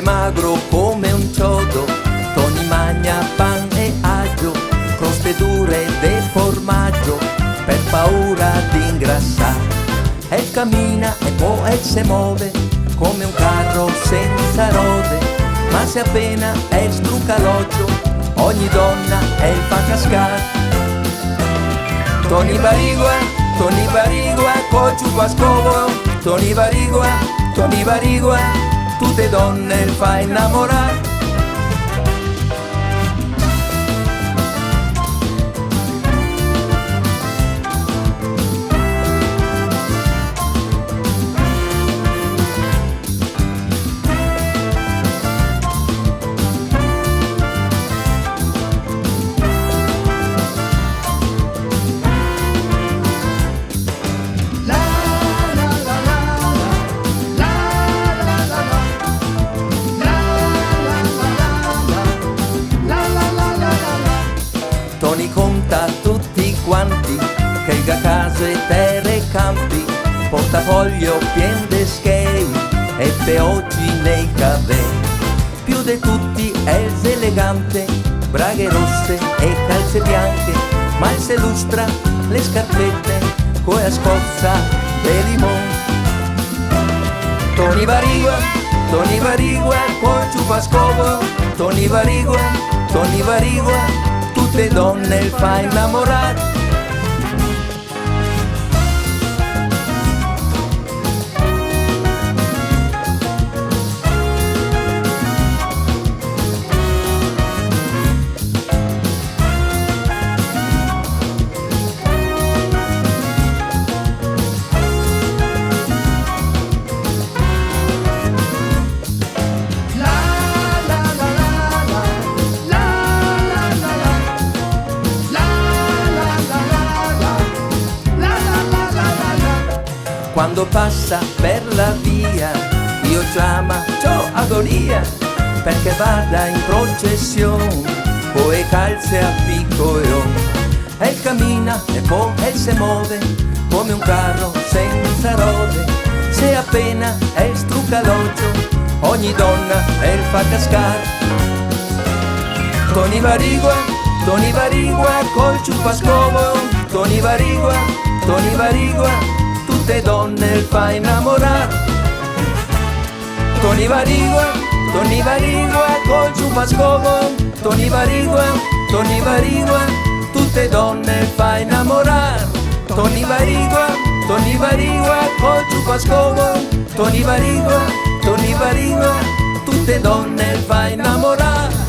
è magro come un ciodo, Tony mangia pan e aglio, croste dure de formaggio, per paura di ingrassare. E cammina e poi se muove come un carro senza rode, ma se appena è strucaloccio ogni donna è fa cascare. Tony Barigua, col ciupascovo, Tony Barigua, tutte donne il fa innamorare. Tony conta tutti quanti, che il case, terre e campi, portafoglio pien de schei e peoggi nei cavè. Più di tutti è elegante, braghe rosse e calze bianche, ma se lustra le scarpette con la scorza de limone. Tony Barigua, col ciupascovo, Tony Barigua, tutte donne il fa innamorare. Quando passa per la via io chiamo agonia, perché vada in processione poi calze a piccolo e cammina e poi se muove come un carro senza rode, se appena è strucaloccio ogni donna e il fa cascare. Tony Barigua, col ciupascovo, Tony Barigua, tutte donne il fa innamorare. Tony Barigua, col ciupascovo, Tony Barigua, tutte donne il fa innamorare. Tony Barigua, col ciupascovo, Tony Barigua, tutte donne il fa innamorare.